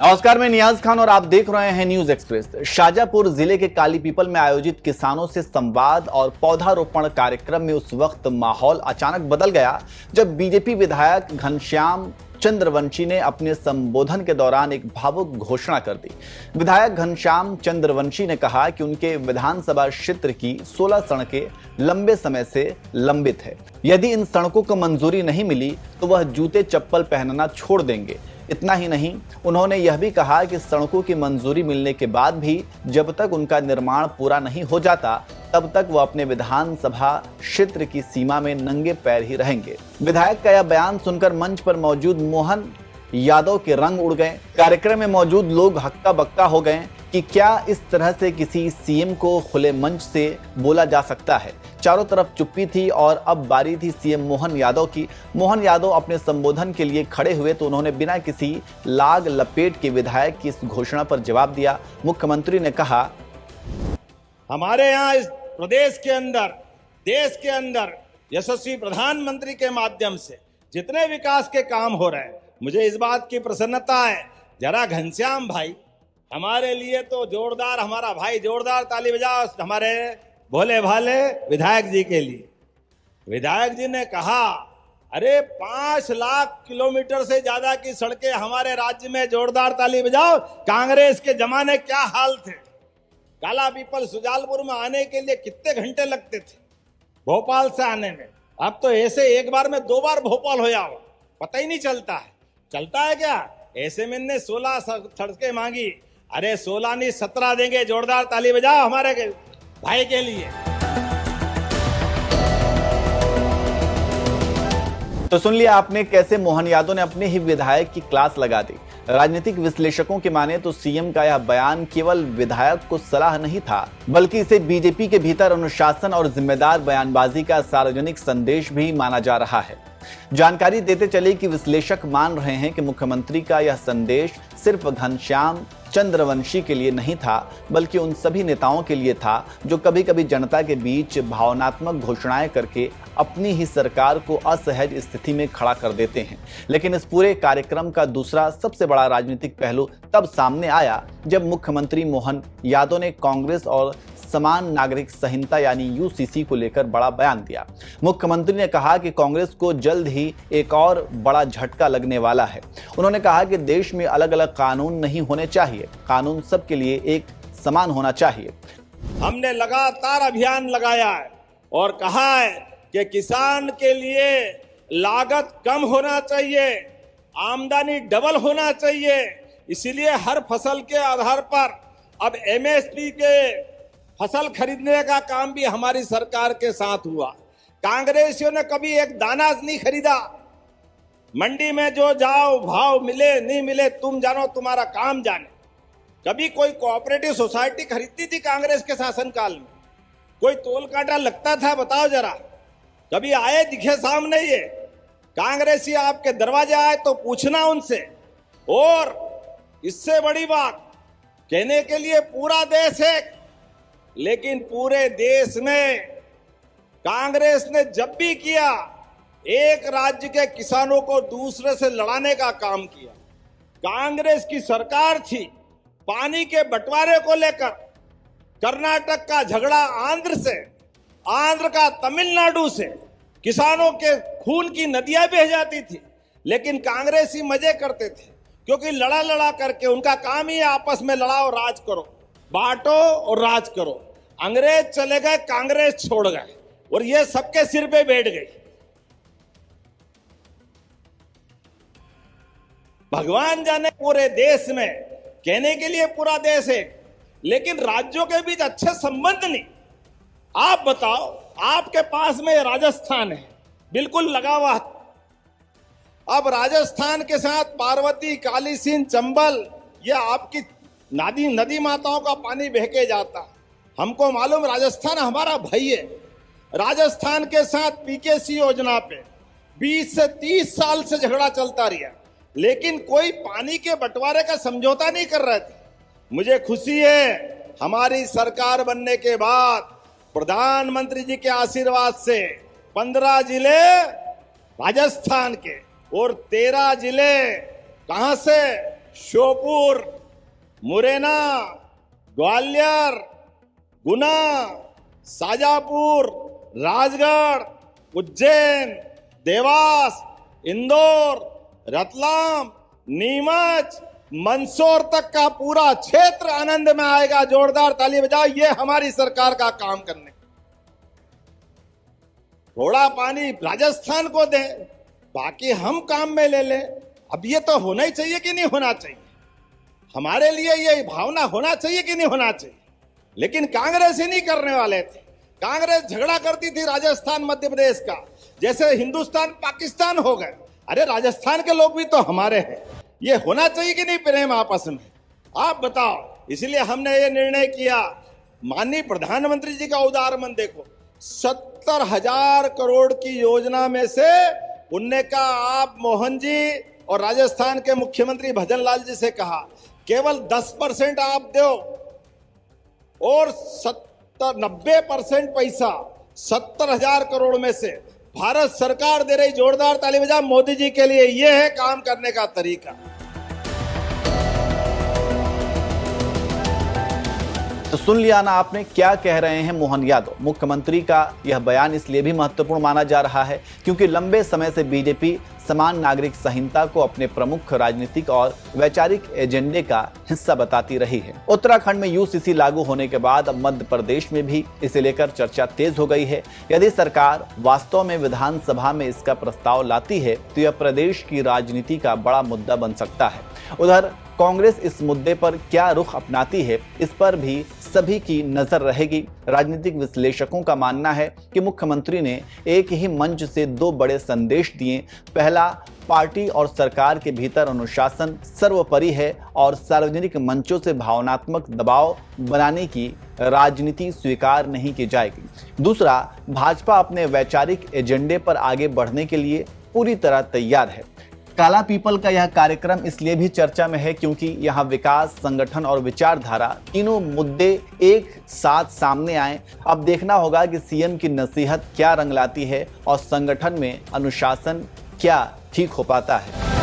नमस्कार, मैं नियाज खान और आप देख रहे हैं न्यूज एक्सप्रेस। शाजापुर जिले के काली पीपल में आयोजित किसानों से संवाद और पौधारोपण कार्यक्रम में उस वक्त माहौल अचानक बदल गया जब बीजेपी विधायक घनश्याम चंद्रवंशी ने अपने संबोधन के दौरान एक भावुक घोषणा कर दी। विधायक घनश्याम चंद्रवंशी ने कहा कि उनके विधानसभा क्षेत्र की 16 सड़कें लंबे समय से लंबित है। यदि इन सड़कों को मंजूरी नहीं मिली तो वह जूते चप्पल पहनना छोड़ देंगे। इतना ही नहीं, उन्होंने यह भी कहा कि सड़कों की मंजूरी मिलने के बाद भी जब तक उनका निर्माण पूरा नहीं हो जाता तब तक वो अपने विधानसभा क्षेत्र की सीमा में नंगे पैर ही रहेंगे। विधायक का यह बयान सुनकर मंच पर मौजूद मोहन यादव के रंग उड़ गए। कार्यक्रम में मौजूद लोग हक्का बक्का हो गए कि क्या इस तरह से किसी सीएम को खुले मंच से बोला जा सकता है। चारों तरफ चुप्पी थी और अब बारी थी सीएम मोहन यादव की। मोहन यादव अपने संबोधन के लिए खड़े हुए तो उन्होंने बिना किसी लाग लपेट के विधायक की इस घोषणा पर जवाब दिया। मुख्यमंत्री ने कहा, हमारे यहाँ इस प्रदेश के अंदर, देश के अंदर यशस्वी प्रधानमंत्री के माध्यम से जितने विकास के काम हो रहे हैं, मुझे इस बात की प्रसन्नता है। जरा घनश्याम भाई हमारे लिए तो जोरदार, हमारा भाई जोरदार ताली बजाओ हमारे भोले भाले विधायक जी के लिए। विधायक जी ने कहा, अरे 5 लाख किलोमीटर से ज्यादा की सड़कें हमारे राज्य में, जोरदार ताली बजाओ। कांग्रेस के जमाने क्या हाल थे। काला पीपल सुजालपुर में आने के लिए कितने घंटे लगते थे भोपाल से आने में। अब तो ऐसे एक बार में 2 बार भोपाल हो जाओ, पता ही नहीं चलता है। चलता है क्या? ऐसे में ने 16 सड़कें मांगी। अरे 16 नहीं 17 देंगे। जोरदार ताली बजाओ हमारे भाई के लिए। तो सुन लिया आपने कैसे मोहन यादव ने अपने ही विधायक की क्लास लगा दी। राजनीतिक विश्लेषकों के माने तो सीएम का यह बयान केवल विधायक को सलाह नहीं था, बल्कि इसे बीजेपी के भीतर अनुशासन और जिम्मेदार बयानबाजी का सार्वजनिक संदेश भी माना जा रहा है। जानकारी देते चले कि विश्लेषक मान रहे हैं कि मुख्यमंत्री का यह संदेश सिर्फ घनश्याम चंद्रवंशी के लिए नहीं था, बल्कि उन सभी नेताओं के लिए था जो कभी कभी जनता के बीच भावनात्मक घोषणाएं करके अपनी ही सरकार को असहज स्थिति में खड़ा कर देते हैं। लेकिन इस पूरे कार्यक्रम का दूसरा सबसे बड़ा राजनीतिक पहलू तब सामने आया जब मुख्यमंत्री मोहन यादव ने कांग्रेस और समान नागरिक संहिता यानी यूसीसी को लेकर बड़ा बयान दिया। मुख्यमंत्री ने कहा कि कांग्रेस को जल्द ही एक और बड़ा झटका लगने वाला है। उन्होंने कहा कि देश में अलग अलग कानून नहीं होने चाहिए, कानून सबके लिए एक समान होना चाहिए। हमने लगातार अभियान लगाया है और कहा है कि किसान के लिए लागत कम होना चाहिए, आमदनी डबल होना चाहिए। इसीलिए हर फसल के आधार पर अब एमएसपी के फसल खरीदने का काम भी हमारी सरकार के साथ हुआ। कांग्रेसियों ने कभी एक दाना नहीं खरीदा। मंडी में जो जाओ, भाव मिले नहीं मिले तुम जानो, तुम्हारा काम जाने। कभी कोई कोऑपरेटिव सोसाइटी खरीदती थी कांग्रेस के शासनकाल में? कोई तोल कांटा लगता था? बताओ जरा। कभी आए दिखे सामने ये कांग्रेसी आपके दरवाजे आए तो पूछना उनसे। और इससे बड़ी बात कहने के लिए पूरा देश है, लेकिन पूरे देश में कांग्रेस ने जब भी किया, एक राज्य के किसानों को दूसरे से लड़ाने का काम किया। कांग्रेस की सरकार थी, पानी के बंटवारे को लेकर कर्नाटक का झगड़ा आंध्र से, आंध्र का तमिलनाडु से, किसानों के खून की नदियां बह जाती थी। लेकिन कांग्रेसी मजे करते थे, क्योंकि लड़ा लड़ा करके उनका काम ही आपस में लड़ाओ, राज करो, बांटो और राज करो। अंग्रेज चले गए, कांग्रेस छोड़ गए और ये सबके सिर पे बैठ गई। भगवान जाने पूरे देश में, कहने के लिए पूरा देश है, लेकिन राज्यों के बीच अच्छे संबंध नहीं। आप बताओ, आपके पास में राजस्थान है, बिल्कुल लगा हुआ। अब राजस्थान के साथ पार्वती, काली सिंध, चंबल, ये आपकी नदी माताओं का पानी बह के जाता। हमको मालूम राजस्थान हमारा भाई है। राजस्थान के साथ पीकेसी योजना पे 20 से 30 साल से झगड़ा चलता रहा, लेकिन कोई पानी के बंटवारे का समझौता नहीं कर रहे थे। मुझे खुशी है हमारी सरकार बनने के बाद प्रधानमंत्री जी के आशीर्वाद से 15 जिले राजस्थान के और 13 जिले कहां से, श्योपुर, मुरैना, ग्वालियर, गुना, शाजापुर, राजगढ़, उज्जैन, देवास, इंदौर, रतलाम, नीमच, मंदसौर तक का पूरा क्षेत्र आनंद में आएगा। जोरदार ताली बजाओ, ये हमारी सरकार का काम करने। थोड़ा पानी राजस्थान को दे, बाकी हम काम में ले ले। अब ये तो होना ही चाहिए कि नहीं होना चाहिए? हमारे लिए ये भावना होना चाहिए कि नहीं होना चाहिए? लेकिन कांग्रेस ही नहीं करने वाले थे। कांग्रेस झगड़ा करती थी राजस्थान मध्य प्रदेश का, जैसे हिंदुस्तान पाकिस्तान हो गए। अरे राजस्थान के लोग भी तो हमारे हैं। ये होना चाहिए कि नहीं प्रेम आपस में? आप बताओ। इसलिए हमने ये निर्णय किया। माननीय प्रधानमंत्री जी का उदाहरण देखो, 70,000 करोड़ की योजना में से उनने कहा, आप मोहन जी और राजस्थान के मुख्यमंत्री भजन लाल जी से कहा, केवल 10% आप दो और 90% पैसा 70,000 करोड़ में से भारत सरकार दे रही। जोरदार ताली बजा मोदी जी के लिए। यह है काम करने का तरीका। तो सुन लिया ना आपने, क्या कह रहे हैं मोहन यादव। मुख्यमंत्री का यह बयान इसलिए भी महत्वपूर्ण माना जा रहा है क्योंकि लंबे समय से बीजेपी समान नागरिक संहिता को अपने प्रमुख राजनीतिक और वैचारिक एजेंडे का हिस्सा बताती रही है। उत्तराखंड में यूसीसी लागू होने के बाद अब मध्य प्रदेश में भी इसे लेकर चर्चा तेज हो गई है। यदि सरकार वास्तव में विधानसभा में इसका प्रस्ताव लाती है तो यह प्रदेश की राजनीति का बड़ा मुद्दा बन सकता है। उधर कांग्रेस इस मुद्दे पर क्या रुख अपनाती है, इस पर भी सभी की नजर रहेगी। राजनीतिक विश्लेषकों का मानना है कि मुख्यमंत्री ने एक ही मंच से दो बड़े संदेश दिए। पहला, पार्टी और सरकार के भीतर अनुशासन सर्वोपरि है और सार्वजनिक मंचों से भावनात्मक दबाव बनाने की राजनीति स्वीकार नहीं की जाएगी। दूसरा, भाजपा अपने वैचारिक एजेंडे पर आगे बढ़ने के लिए पूरी तरह तैयार है। काला पीपल का यह कार्यक्रम इसलिए भी चर्चा में है क्योंकि यहाँ विकास, संगठन और विचारधारा तीनों मुद्दे एक साथ सामने आए। अब देखना होगा कि सीएम की नसीहत क्या रंग लाती है और संगठन में अनुशासन क्या ठीक हो पाता है।